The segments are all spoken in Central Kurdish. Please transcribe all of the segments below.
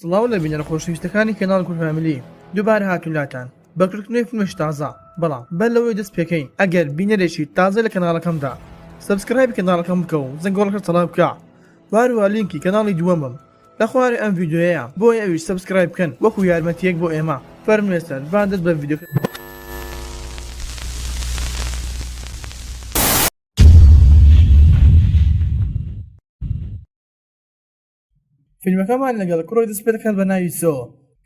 سڵاو لە بینەرە خۆشەویستەکانی کەناڵ کورد فامیلی دووبارە هاتوولاتان بەکردنەوەی فیلمێکی تازە بەڵام بەر لەوەی دەست پێکەین ئەگەر بینەرێکی تازە لە کەناڵەکەمدا سبسکرایب کەناڵەکەم بکە و زەنگۆڵەکە تەڵاب بکە واروها لینکی کەناڵی دووەمم لە خوارێ ئەم ڤیدیۆیە بۆیە ئەویش سبسکرایب بکەن وەکو یارمەتیەک بۆ ئێمە فەرمێستەر با دەست بە ڤیدیۆ فیلمەکەمان لەگەڵ کوڕی دەست پێ دەکات بە ناوی سۆ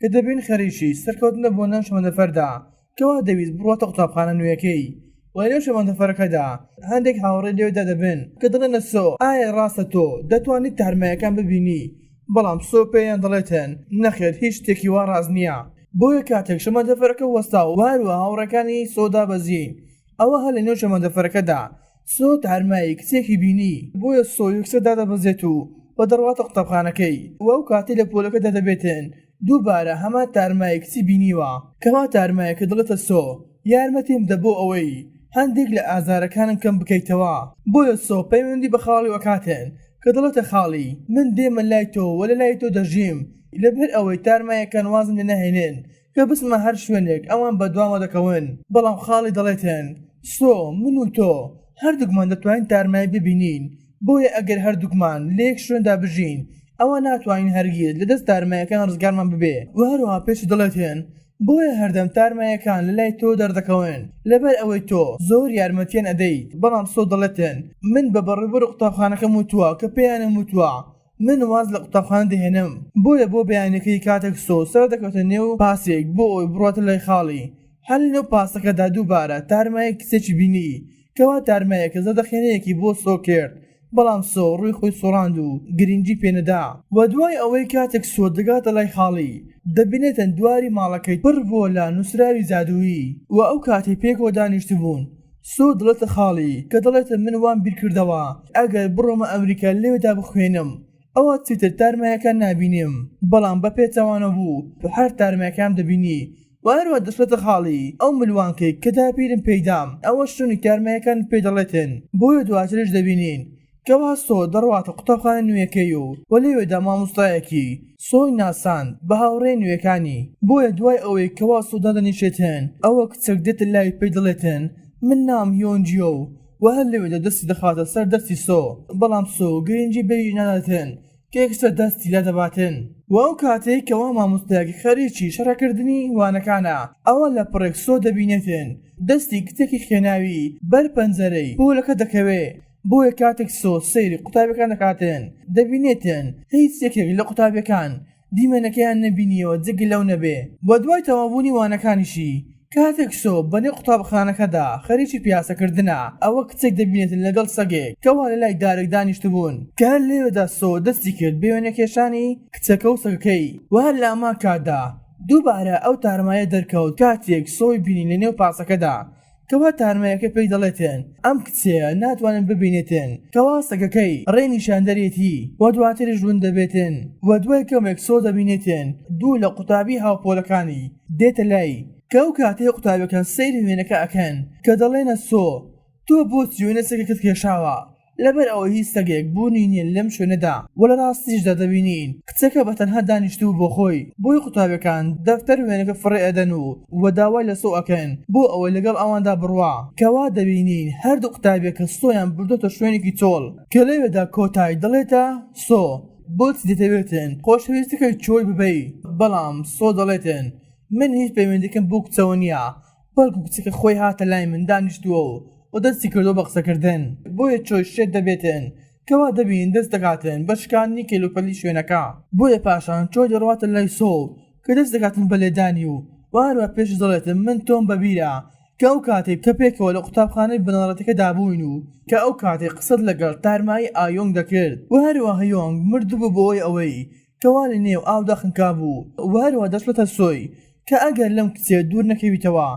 کە دەبین خەریکی سەرکەوتنە بۆ نان شەمەندەفەردا کەوا دەویست بڕۆتە قوتابخانە نوێیەکەی وە لەو شەمەندەفەرەکەدا هەندێک هاوڕێ لێوێدا دەبن کە دەڵێنە سۆ ئایا ڕاستە تۆ دەتوانیت تارمایەکان ببینی بەڵام سۆ پێیان دەڵێتن نەخێر هیچ شتێکی وا ڕاست نییە بۆیە کاتێک شەمەندەفەرەکە وەستا و هەروە هاوڕەکانی سۆدا بەزین ئەوە هە لە نێو شەمەندەفەرەکەدا سۆ تارمایی کچێکی بینی بۆیە سۆ یەکسەر دەبەزێت و بە دەڕواتە قوتابخانەکەی وەو کاتی لە پۆلەکەدا دەبێتن دووبارە هەمان تارمای کچی بینیوە کەوا تارمایەکە دڵێتە سۆ یارمەتیم دەبۆ ئەوەی هەندێک لە ئازارەکانم کەم بکەیتەوە بۆیە سۆ پەیوەندی بە خاڵی وەکاتن کە دڵێتە خاڵی من دێمە لای تۆ وە لە لای تۆ دەژیم لەبەر ئەوەی تارمایەکان وازم لێ نەهێنن کە بسمە هەر شوێنێک ئەوان بەدوامە دەکەون بەڵام خاڵی دەڵێتن سۆ من و تۆ هەردووکمان دەتوانین تارمای ببینین بۆیە ئەگەر هەردووکمان لە یەک شوێندا بژین ئەوە ناتوانین هەرگیز لەدەست تارمایەکان ڕزگارمان ببێ و هەروەها پێش دەڵێتن بۆیە هەردەم تارمایەکان لە لای تۆ دەردەکەون لەبەر ئەوەی تۆ زۆر یارمەتیان ئەدەیت بەڵام سۆ دەڵێتن من بە بەڕێوەبەر قوتابخانەکەم وتووە کە پێیانم وتووە من واز لە قوتابخانە دەهێنم بۆیە بۆ بەیانەکەی کاتێک سۆ سەر دەکەوتە نێو پاسێک بۆ ئەوی بڕاتە لای خاڵی هەر لەنێو پاسەکەدا دووبارە تارمایە کچێکی بینی کەوا تارمایەکە زەردەخێنەیەکی بۆ سۆ کرد بەڵام سۆ ڕووی خۆی سۆڕاند و گرنگی پێنەدا و دوای ئەوەی کاتێک سۆ دەگاتە لای خاڵی دەبینێتن دواری ماڵەکەی پڕ بۆ لە نووسراوی زادووی و ئەو کاتی پێکەوە دانیشت بوون سۆ دڵێتە خاڵی کە دەڵێتە من وام بیر کردەوە ئەگەر بڕۆمە ئەمریکا لێوێدا بخوێنم ئەوە چیتر تارمایەکان نابینیم بەڵام بە پێچەوانە بوو تو هەر تارمایەکان دەبینی و هەروە دەچێتە خاڵی ئەو ملوانکەی کە داپیرم پێیدام ئەوە شوێنی تارمایەکان پێ دەڵێتن بۆیە دواترش دەبینین کەوا سۆ دەڕواتە قوتابخانە نوێیەکەی و لێوێدا مامۆستایەکی سۆی ناساند بە هاوڕێی نوێیەکانی بۆیە دوای ئەوەی کەوا سۆ دادەنیشێتن ئەوە کچێک دێتە لای پێی دەڵێتن من نام یۆنجیۆ و هەر لێوێدا دەستی دەخاتە سەر دەستی سۆ بەڵام سۆ گرنگی بەوی ناداتن کە یەکسەر دەستی لا دەباتن و ئەو کاتێک کەوا مامۆستایەکی خەریکی شەڕەکردنی وانەکانە ئەوە لە پڕێک سۆ دەبینێتن دەستی کتێکی خێناوی بەر پەنجەرەی پۆلەکە دەکەوێ بۆیە کاتێک سۆ سەیری قوتابەکان دەکاتن دەبینێتن هیچ یەکێک لە قوتابەکان دیمەنەکەیان نەبینیەوە جگە لەو نەبێ بە دوای تەواوبوونی وانەکانیشی کاتێک سۆ بەنێ قوتابخانەکەدا خەریکی پیاسەکردنە ئەوە کچێک دەبینێتن لەگەڵ سەگێک کەوا لە لای دارێک دانیشت بوون کە هەر لێوێدا سۆ دەستی کرد بە وێنەکێشانی کچەکە و سەگەکەی و هەر لە ئەما کاتدا دووبارە ئەو تارمایە دەرکەوت کاتێک سۆی بینی لە نێو پاسەکەدا کەوا تارمایەکە پێی دەڵێتن ئەم کچەیە ناتوانن ببینێتن کەوا سەگەکەی ڕێنیشاندەرێتی و دواتریش ون دەبێتن و دوای کەمێک سۆ دەبینێتن دوو لە قوتابی هاوپۆلەکانی دێتە لای کە ئەو کاتەیە قوتابەکان سەیری وێنەکە ئەکەن کە دەڵێنە سۆ تۆ بۆچی وێنە سەگەکەت کێشاوە لەبەر ئەوە هیچ سەگێک بوونی نیە لەم شوێنەدا وە لە ڕاستیشدا دەبینین کچەکە بەتەنها دانیشتوو بۆ خۆی بۆی قوتابەکان دەفتەر وێنەکە فڕێ ئەدەن و داوای لە سۆ ئەکەن بۆ ئەوەی لەگەڵ ئەواندا بڕوا کەوا دەبینین هەردوو قوتابێکە سۆیان بردۆتە شوێنێکی چۆڵ کە لەوێدا کۆتای دەڵێتە سۆ بۆچی دەتەوێتن خۆشەویستەکەی چۆی ببەی بەڵام سۆ دەڵێتن من هیچ پەیوەندیکەم بۆ کچەوە نییە بەڵکو کچەکە خۆی هاتە لای من دانیشتووە و دەستی کردو بە قسەکردن بۆیە چۆی شێت دەبێتن کەوا دەبین دەست دەکاتن بە شکاندنی کێلوپەلی شوێنەکە بۆیە پاشان چۆی دەڕواتە لای سۆ کە دەست دەکاتن بە لێدانی و هەروە پێش دەڵێتن من تۆم بەبیرە کە ئەو کاتێک کە پێکەوە لە قوتابخانەی بنەڕەتەکە دابووین و کە ئەو کاتێک قسەت لەگەڵ تارمایی ئایۆنگ دەکرد و هەروە هەیۆنگ مردبوو بۆی ئەوەی کەوا لە نێو ئاودا خنکا بوو و هەروە دەشڵێتە سۆی کە ئەگەر لەم کچێ دوور نەکەویتەوە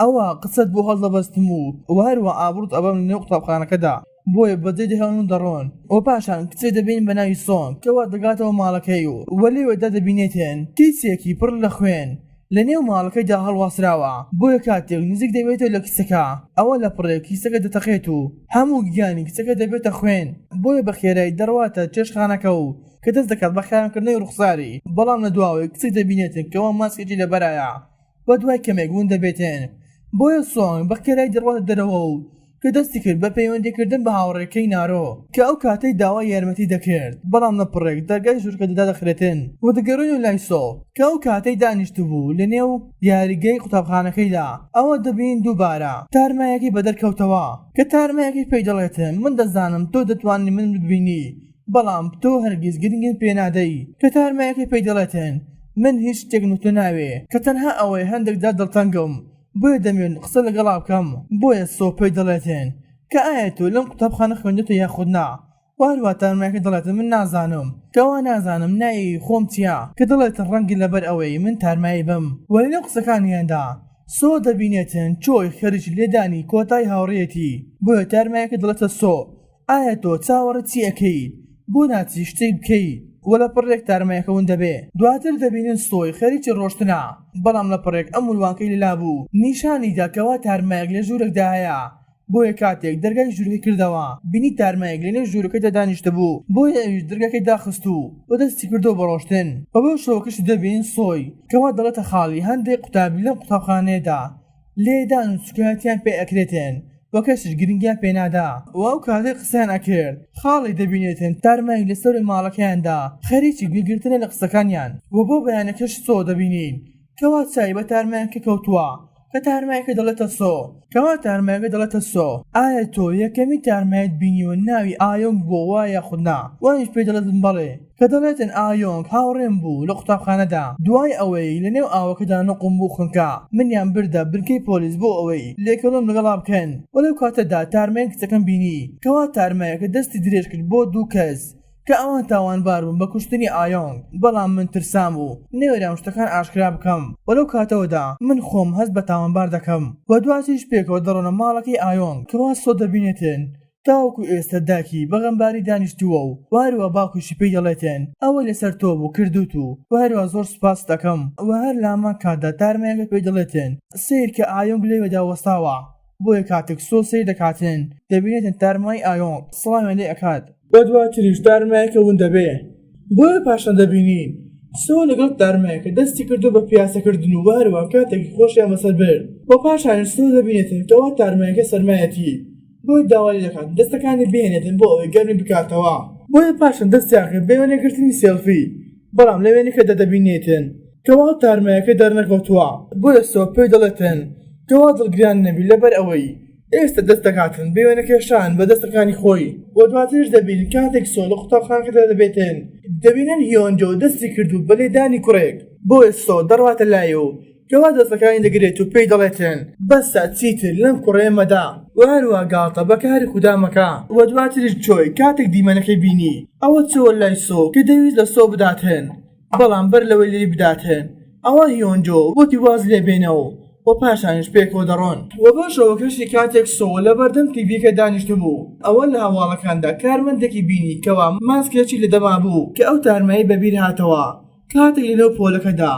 ئەوە قسەت بۆ هەڵدەبەستم و هەروە ئابڕوت ئەبەم لە نێو قوتابخانەکەدا بۆیە بەجێ دەهێڵن دەڕۆن و پاشان کچێ دەبین بە ناوی سۆن کەوا دەگاتەوە ماڵەکەی و لێوێدا دەبینێتن کیسێکی پڕ لە خوێن لە نێو ماڵەکەیدا هەڵواسراوە بۆیە کاتێک نزیک دەبێتەوە لە کیسەکە ئەوە لە پڕێک کیسەکە دەتەقێت و هەموو گیانی کچەکە دەبێتە خوێن بۆیە بە خێرای دەڕواتە چێشتخانەکە و کە دەست دەکات بە خایانکردنەوەی ڕوخساری بەڵام لە دواوەی کچێک دەبینێتن کەەوە ماسکێکی لەبەرایە بە دوای کەمێک ون دەبێتن بۆیە سۆنگ بە خێرای دەڕواتە دەرەوە و کە دەستی کرد بە پەیوەندیکردن بە هاوڕێکەی نارۆ کە ئەو کاتەی داوای یارمەتی دەکرد بەڵام لە پڕێک دەرگای ژوورکە دەدا دەخرێتن و دەگەڕین و لای سۆ کە ئەو کاتەی دانیشت بوو لە نێو یاریگەی قوتابخانەکەیدا ئەوە دەبین دووبارە تارمایەکی بەدەرکەوتەوە کە تارمایەکی پێی دەڵێتن من دەزانم تۆ دەتوانانی من ببینی بەڵام تۆ هەرگیز گرنگت پێ نادەی کە تارمایەکی پێی دەڵێتن من هیچ شتێک نوتۆ ناوێ کە تەنها ئەوەی هەندێکدا دڵتەنگم بۆیە دەمێن قسە لەگەڵا بکەم بۆیە سۆ پێی دەڵێتن کە ئایا تۆ لەم قوتابخانە خوێندێتە یاخود نا واروە تارمایەکە دەڵێتن من نازانم کەوا نازانم نایی خۆم چییە کە دەڵێتن ڕەنگی لەبەر ئەوەی من تارمایی بم وەلی لەو قسەکانیاندا سۆ دەبینێتن چۆی خەریک لێدانی کۆتای هاوڕێتی بۆیە تارمایەکە دەڵێتە سۆ ئایا تۆ چاوەڕێت چی ئەەکەیت بۆ ناچی شتێک بکەیت وەلە پڕێک تارمایەکەون دەبێ دواتر دەبینن سۆی خەریکی ڕۆشتنە بەڵام لە پڕێک ئەم وڵوانکەی لەلا بوو نیشانی داکەوە تارمایەک لە ژوورێکدا هەیە بۆیە کاتێک دەرگای ژوورەکەی کردەوە بینی تارمایەک لەنێ ژوورەکەیدا دانیشتە بوو بۆیە ئەویش دەرگاکەی داخست و بە دەستی کردەوە بە ڕۆشتن بەبێ شەوەکەش دەبین سۆی کەوا دەڵێتە خاڵی هەندێک قوتابی لەم قوتابخانەیەدا لێدان و چکاتیان پێ ئەکرێتن وە کەسش گرنگیان پێنادا و ئەو کاتێک قسەیان ئەکرد خاڵی دەبینێتن تارمای لەسەری ماڵەکەیاندا خەریکی گوێگرتنە لە قسەکانیان و بۆ بەیانەکەش سۆ دەبینین کەوا چای بە تارمایەکە کەوتووە کە تارمایەکە دەڵێتە سۆ کەوا تارمایەکە دەڵێتە سۆ ئایا تۆ یەکەمی تارمایت بینیوە ناوی ئایۆنگ بۆ وایە خودنا وانیش پێی دەڵێتن بەڵێ کە دەڵێتن ئایۆنگ هاوڕێم بوو لە قوتابخانەدا دوای ئەوەی لە نێو ئاوەکەدا نەقم بوو خنکە منیان بردە بنکەی پۆلیس بۆ ئەوەی لێکەڵم لەگەڵا بکەن وەلەو کاتەدا تارمایەک کچەکەم بینی کەوا تارمایەکە دەستی درێژ کرد بۆ دوو کەس کە ئەوان تاوانبار بوون بە کوشتنی ئایۆنگ بەڵام من ترسام و نێوەرام شتەکان ئاشکرا بکەم وەلەو کاتەوەدا من خۆم هەست بە تاوانبار دەکەم و دواتیش پێکەوە دەڕۆنە ماڵەکەی ئایۆنگ کەوا سۆ دەبینێتن تاوەکو ئێستا داکی بەغەمباری دانیشتووە و واروە باوکیشی پێی دەڵێتن ئەوەی لەسەر تۆ بوو کردوت و واروە زۆر سوپاس دەکەم و هەر لامان کاتدا تارمایەکە پێی دەڵێتن سیر کە ئایۆنگ لێوەدا وەستاوە بۆیە کاتێک سۆ سیر دەکاتن دەبینێتن تارمای ئایۆنگ سڵامیان لێ ئەکات بە دواتریش تارمایەکە ون دەبێ بۆیە پاشان دەبینین سۆ لەگەڵ تارمایەکە دەستی کردو بە پیاسەکردن و واروە کاتێکی خۆشیان بەسەر برد بە پاشان سۆ دەبینێتن کەوا تارمایەکە سەرمایەتی بۆی داوای دەکات دەستەکانی بێنێتن بۆ ئەوەی گەرمی بکاتەوە بۆیە پاشان دەستیاکرد بە وێنەگرتنی سێڵفی بەڵام لە وێنەکەدا دەبینێتن کەوا تارمایەکە دەرنەکەوتووە بۆیە سۆ پێی دەڵێتن کەوا دڵگران نەبی لەبەر ئەوەی ئێستا دەست دەکاتن بە وێنەکێشان بە دەستەکانی خۆی بۆ دواترش دەبین کاتێک سۆ لە قوتابخانەکەدا دەبێتن دەبینن هیۆنجۆ دەستی کردو بە لێدانی کوڕێک بۆیە سۆ دەڕواتە لایە و کەوا دەستەکانی دەگرێت و پێی دەڵێتن بەسە چیتر لەم کوڕێمەدا و هەروە گاڵتە بەکاری خودامەکە و دواتریش چۆی کاتێک دیمەنەکەی بینی ئەوە چۆ لای سۆ کە دەویست لە سۆ بداتن بەڵام بەر لەوەی لێ بداتن ئەوە هیۆنجۆ بۆتی واز لێ بێنەوە و پاشانش پێکەوە دەڕۆن و باشەوە کەشی کاتێک سۆ لە بەردەم تیڤیکە دانیشتە بوو ئەوە لە هەواڵەکاندا کارمەندێکی بینی کەوا ماسکێکی لەدەما بوو کە ئەو تارمایی بەبیر هاتەوە کاتێک لەنەو پۆلەکەدا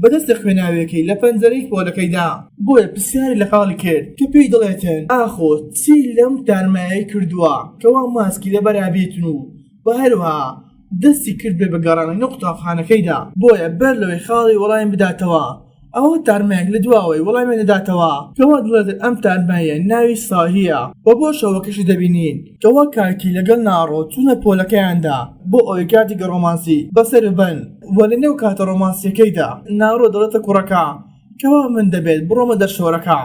بەدەستە خوێناویەکەی لە پەنجەرەی پۆلەکەیدا بۆیە پرسیاری لە خاڵی کرد کە پێی دەڵێتن ئاخۆ چی لەم تارمایەی کردووە کەوا ماسکی لەبەرابێتن و بە هەروەها دەستی کرد بێ بەگەڕانەوەی قوتابخانەکەیدا بۆیە بەر لەوەی خاڵی وەڵامی بداتەوە ئەوە تارمایەک لە دواوەی وەڵامی نەداتەوە کەوا دڵێتن ئەم تارمایە ناوی ساهیە و بۆ شەوەکەشی دەبینین کەوا کارکی لەگەڵ ناڕۆ چوونە پۆلەکەیاندا بۆ ئەوەی کاتێکی ڕۆمانسی بەسەر بن وە لە نێو کاتە ڕۆمانسیەکەیدا ناڕۆ دەڵێتە کوڕەکە کەوا من دەبێت بڕۆمە دەرشۆرەکە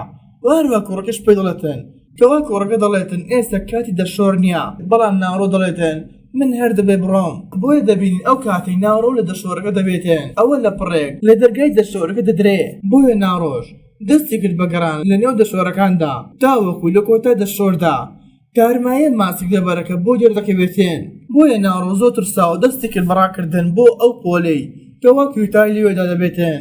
واروە کوڕەکەش پێی دەڵێتن کەوا کوڕەکە دەڵێتن ئێستا کاتی دەرشۆر نییە بەڵام ناڕۆ دەڵێتن من هەر دەبێ بڕۆم بۆیە دەبینین ئەو کاتی ناڕۆ لە دەشۆرەکە دەبێتێن ئەوە لە پڕێک لە دەرگای دەشۆرەکە دەدرێ بۆیە ناڕۆژ دەستی کرد بەگەڕان لە نێو دەشۆرەکاندا تاوەکو لە کۆتا دەشۆردا تارمایە ماسک لەبەرەکە بۆ دەردەکەوێتێن بۆیە ناڕۆ زۆر ترساوە دەستی کرد بەڕاکردن بۆ ئەو پۆلەی کەوا کوتای لێوێدا دەبێتێن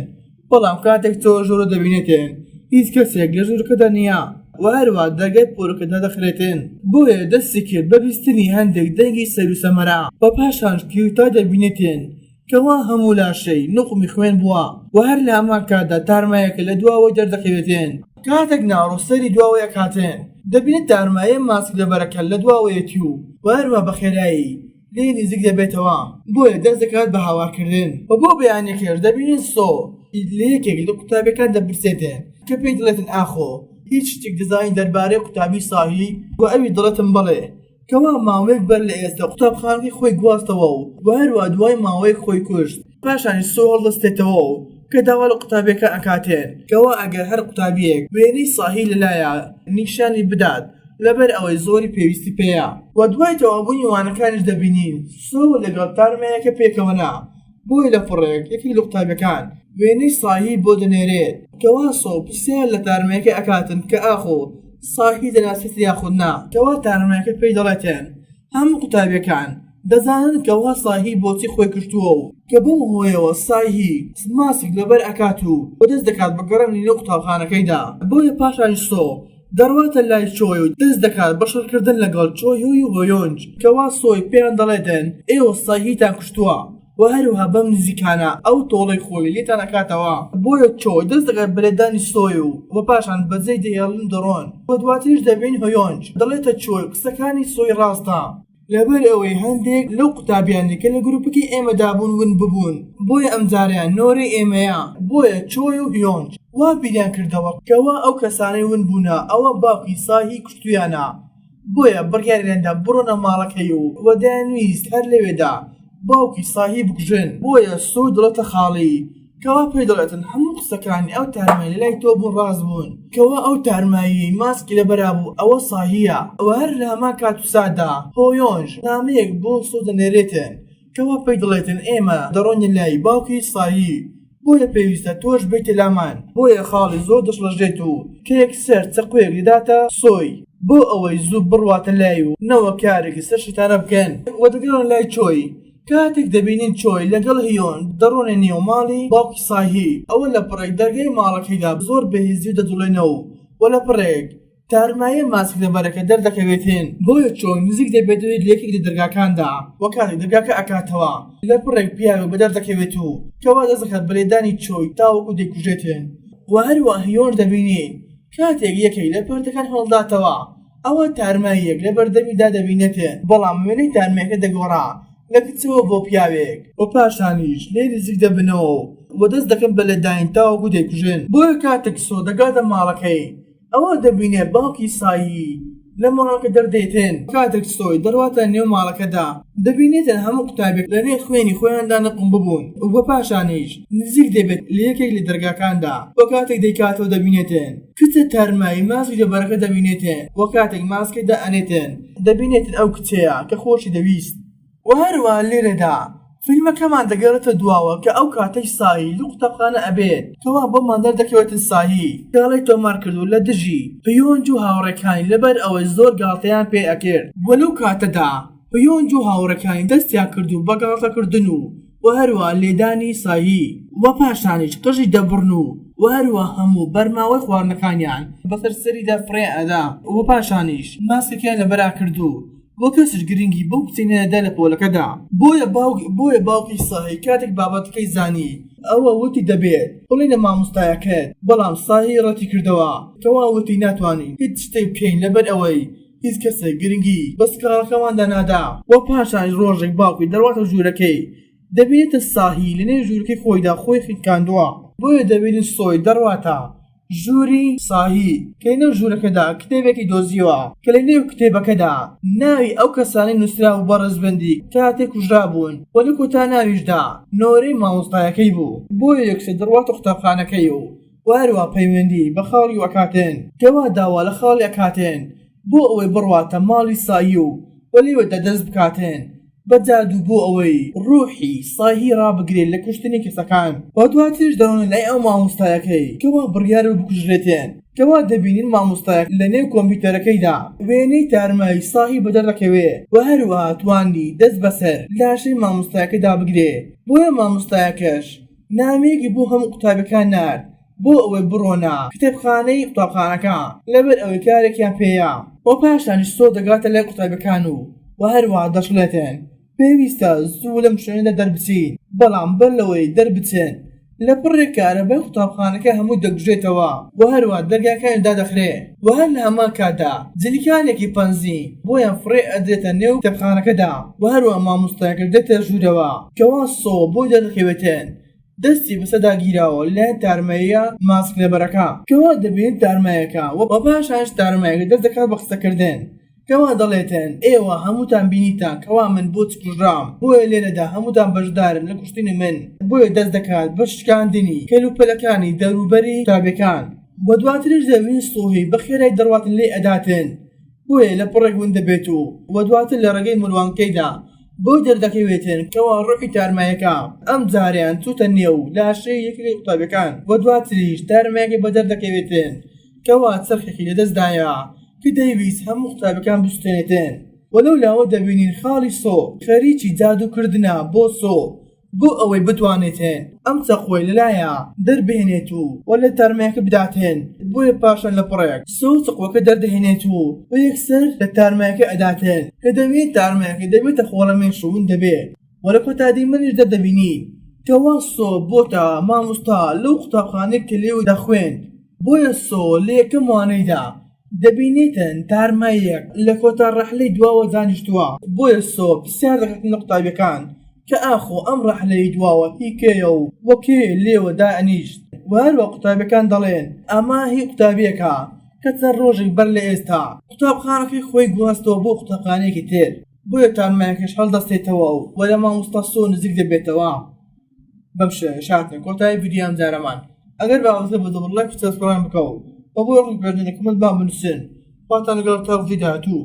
بەڵام کاتێک تۆ ژوورە دەبینێتێن هیچ کەسێک لە ژوورەکەدا نییە و هەروە دەرگای پۆلەکەدا دەخرێتن بۆیە دەستی کرد بە بیستنی هەندێک دەنگی سەر و سەمەرا بە پاشانش کوتا دەبینێتێن کەوا هەموو لاشەی نوقمی خوێن بووە و هەر لە هەمان کاتدا تارمایەکە لە دواوەی دەردەکەوێتێن کاتێک ناڕۆ سەری دواوەیە کاتێن دەبینێت تارمایە ماسک لەبەرەکە لە دواوەیەتی و هەروە بە خێرایی لێ نزیک دەبێتەوە بۆیە دەست دەکات بە هاوارکردن و بۆ بەیانێکێش دەبینین سۆ لە یەکێک لە قوتابیەکان دەپرسێتێ کە پێی دەڵێتن ئاخۆ هیچ شتێک دەزانین دەربارەی قوتابی ساهی و ئەوی دڵێتم بڵێ کەوا ماوەیەک بەر لە ئێستا قوتابخانەکەی خۆی گواستەوە و هەروە دوای ماوەیەک خۆی کوشت پاشانی سۆ هەڵدەستێتەوە و کە داوا لە قوتابیەکە ئەکاتێن کەوا ئەگەر هەر قوتابیەک وێنەی ساهی لەلایە نیشانی بدات لەبەر ئەوەی زۆری پێویستی پێیە و دوای تەوابوونی وانەکانیش دەبینین سۆ لەگەڵ تارمەیەکە پێکەوەنا بۆی لە فڕێک یەکێک لە قوتابیەکان وێنەی ساهی بۆ دەنێرێت کەوا سۆ پرسیار لە تارمەیەکە ئەکاتن کە ئاخۆ ساهی دەناسێت یاخود نا کەوا تارمەیەکە پێی دەڵێتێن هەموو قوتابیەکان دەزانن کەوا ساهی بۆچی خۆی کردووە و کە بەم هۆیەوە ساهی ماسک لەبەر ئەکات و دەست دەکات بە گەڕەمی لە قوتابخانەکەیدا بۆیە پاشانی سۆ دەڕواتە لای چۆی و دەست دەکات بە شەڕکردن لەگەڵ چۆی و هۆیۆنج کەوا سۆی پێیان دەڵێتن ئێوە ساهیتان کوشتووە و هەروها بەم نزیکانە ئەو تۆڵەی خۆی لێتان ئەکاتەوە بۆیە چۆی دەست دەکات بەلێدانی سۆی و پاشان بەجێی دەهێڵن دەڕۆن بە دواتریش دەبین هۆیۆنج دەڵێتە چۆی قسەکانی سۆی ڕاستە لەبەر ئەوەی هەندێک لەو قوتابیانی کە لە گروپەکەی ئێمەدا بوون ون ببوون بۆیە ئەمجاریان نۆرەی ئێمەیە بۆیە چۆی و هیۆنج وا بیریان کردەوە کەوا ئەو کەسانەی ون بوونە ئەوە باوکی ساهی کوشتویانە بۆیە بڕیاریاندا بڕۆنە ماڵەکەی و دەیانویست هەر لەوێدا باوکی ساهی بکوژن بۆیە سۆ دڵێتە خاڵی کەوا پێی دەڵێتن هەموو قسەکانی ئەو تارمای لەلای تۆ بوون ڕاست بوون کەوا ئەو تارمایی ماسکی لەبەرا بوو ئەوە ساهیە ئەوە هەر لە هەمان کات و سادا هۆیۆنج نامەیەک بۆ سۆ دەنێرێتن کەوا پێی دەڵێتن ئێمە دەڕۆنە لای باوکی ساهی بۆیە پێویستە تۆش بێتە لامان بۆیە خاڵی زۆر دەشڵەژێت و کە یەکسەر چەقوێک لێداتە سۆی بۆ ئەوەی زوو بڕواتە لای و نەوە کارێکی سەر شتانە بکەن و دەگەڕن لای چۆی کاتێک دەبینین چۆی لەگەڵ هیۆن دەڕۆنە نێو ماڵی باوکی ساهی ئەوە لە پڕێک دەرگای ماڵەکەیدا زۆر بەهێزی دەدوڵێنەوە و لە پڕێک تارمایە ماسک لەبەرەکە دەردەکەوێتین بۆیە چۆی نزیک دەبێتەوەی لەیەکێک لە دەرگاکاندا و کاتێک دەرگاکە ئەکاتەوە لە پڕێک پیاوێک بە دەردەکەوێت و کەوا دەست دەکات بەلێدانی چۆی تاوەکو دەیکوژێتن و هەروە هیۆن دەبینین کاتێک یەکێک لە پەردەکان هەڵداتەوە ئەوە تارماییەک لە بەردەمیدا دەبینێتێن بەڵام وێنەی تارمایەکە دەگۆڕا لە کچەوە بۆ پیاوێک و پاشانیش لێ نزیک دەبنەوە و دەست دەکەن بەلێداین تاوەکو دەیکوژن بۆیە کاتێک سۆ دەگاتە ماڵەکەی ئەوە دەبینێت باوکی ساهی لە ماڵەکە دەردێتن کاتێک سۆی دەڕواتە نێو ماڵەکەدا دەبینێتن هەموو قوتابێک لەنێ خوێنی خۆیاندا نەقم ببوون و بە پاشانیش نزیک دەبێت لە یەکێک لە دەرگاکاندا و کاتێک دەیکاتەوە دەبینێتن کچە تارمایی ماسکی لەبەرەکە دەبینێتن و کاتێک ماسکەیدا ئەنێتن دەبینێتن ئەو کچەیە کە خۆشی دەویست و هەروە لێرەدا فیلمەکەمان دەگەڕێتە دواوە کە ئەو کاتەی ساهی لە قوتابخانە ئەبێت کەوا بۆمان دەردەکەوێتن ساهی کاڵی تۆمار کردو لە دژی هیۆنج و هاوڕێکانی لەبەر ئەوەی زۆر گاڵتەیان پێ ئەکرد وە لەو کاتەدا هیۆنج و هاوڕێکانی دەستیان کردو بە گاڵتەکردن و هەروە لێدانی ساهی و پاشانیش قژی دەبڕن و هەروە هەموو بەرماوەی خواردنەکانیان بەسەر سەریدا فڕێ ئەدا و پاشانیش ماسکێکیان لەبەرا کردو وە کەسش گرنگی بەو کچینەدا لە پۆلەکەدا بۆیە باوکی ساهی کاتێک بابەتەکەی زانی ئەوە وتی دەبێت بڵێنە مامۆستایەکەت بەڵام ساهی ڕەتی کردەوە کەوا وتی ناتوانین هیچ شتێک بکەین لەبەر ئەوەی هیچ کەسێک گرنگی بەس کارەکەماندا نادا وە پاشان ڕۆژێک باوکی دەڕواتە ژوورەکەی دەبێتە ساهی لەنێو ژوورەکەی خۆیدا خۆی خینکاندووە بۆیە دەبێت سۆی دەڕواتە ژووری ساهی کە لەنێو ژوورەکەدا کتێبێکی دۆزیوە کە لەنێو کتێبەکەدا ناوی ئەو کەسانەی نووسرا و بەڕێزبەندی کاتێک کوژرا بوون و لە کۆتا ناویشدا نۆرەی مامۆستایەکەی بوو بۆیە یەکسەر دەڕواتە قوتابخانەکەی و هەروە پەیوەندی بە خاڵی ئەکاتێن کەوا داوا لە خاڵی ئەکاتێن بۆ ئەوەی بڕواتە ماڵی ساهی و لێوەدا دەست بکاتێن بەجادو بۆ ئەوەی ڕوحی ساهی ڕابگرێت لە کوشتنی کەسەکان و دواتریش دەڕۆنە لای ئەو مامۆستایەکەی کەوا بڕیار و بکوژرێتێن کەوا دەبینین مامۆستایەک لە نێو کۆمپیوتەرەکەیدا وێنەی تارمایی ساهی بەدەردەکەوێ و هەروەها توانی دەست بەسەر لاشەی مامۆستایەکەدا بگرێ بۆیە مامۆستایەکەش نامەیەکی بۆ هەموو قوتابەکان نارد بۆ ئەوەی بڕۆنە کتێبخانەی قوتابخانەکە لەبەر ئەوەی کارێکیان پێیە و پاشانیش سۆ دەگاتە لای قوتابەکان و هەروەها دەشڵێتێن پێویستە زوو لەم شوێنەدا دەربچین بەڵام بەر لەوەی دەربچن لە پڕێک کارەبای قوتابخانەکە هەموو دەگوژێتەوە و هەروە دەرگاکانی دادەخرێ و هەر لە هەمان کاتدا جلیکانێکی پەنزی بۆیان فڕێ ئەدرێتە نێو کتێبخانەکەدا و هەروە مامۆستایەکە دێتە ژوورەوە کەوا سۆ بۆی دەردەکەوێتن دەستی بەسەدا گیراوە لایەن تارماییە ماسک لەبەرەکە کەوا دەبێت تارمایەکە و پاشانش تارمایەکە دەست دەکات بە قسەکردن کەوا دەڵێتن ئێوە هەمووتان بینیتان کەوا من بۆ چ کوژرام بۆیە لێرەدا هەمووتان بەشدارن لە کوشتنی من بۆیە دەست دەکات بە شکاندنی کەلوپەلەکانی دەوروبەری قوتابیەکان بە دواترش دەبین سۆهی بە خێرای دەڕواتن لێ ئەداتن بۆیە لە پڕێک ون دەبێت و دواتر لە ڕێگەی مروانکەیدا بۆ دەردەکەوێتن کەوا ڕۆحی تارمایەکە ئەم جاریان چوتە نێو لاشەی یەکێکی قوتابیەکان بە دواتریش تارمایەکی بە دەردەکەوێتن کەوا چرخێکی لەدەستدایە کە دەیویست هەموو قوتابەکان بستێنێتن وەلەو لاوە دەبینین خاڵی سۆ خەریکی جادوکردنە بۆ سۆ بۆ ئەوەی بتوانێتن ئەم چەقۆی لەلایە دەربهێنێت و لە تارمایەکە بداتن بۆیە پاشان لە پڕێک سۆ چقوەکە دەردەهێنێت و یەکسەر لە تارمایەکە ئەداتن کە دەبێت تارمایەکە دەبێتە خۆڵەمێن شوون دەبێت وە لە کۆتادی منیش دەبینین کەوا سۆ بۆتە مامۆستا لەو قوتابخانەی کە لێوە دەخوێن بۆیە سۆ لە یەکەم وانەیدا دەبینێتن تارمایەک لە کۆتا ڕەحلەی دواوە دانیشتووە بۆیە سۆ پرسیار دەکەن لە قوتابیەکان کە ئاخۆ ئەم ڕەحلەی دواوە هی کێیە و وەکێ لێوە دائەنیشت و هەروە قوتابیەکان دەڵێن ئەما هی قوتابیەکە کە چەند ڕۆژێک بەر لە ئێستا قوتابخانەکەی خۆی گواستەوە بۆ قوتابخانەیەکی تر بۆیە تارمایەکەش هەڵدەستێتەوە و لە مامۆستا سۆ نزیک دەبێتەوە بەم شاتن کۆتایی ڤیدیۆم جارەمان ئەگەر باوەزە بە دەبڵێک سەبسکرایب بکەوە بۆ ڕووی پێدنێکمت با بنووسن خواتان لەگەڵ تا ڤیدیۆ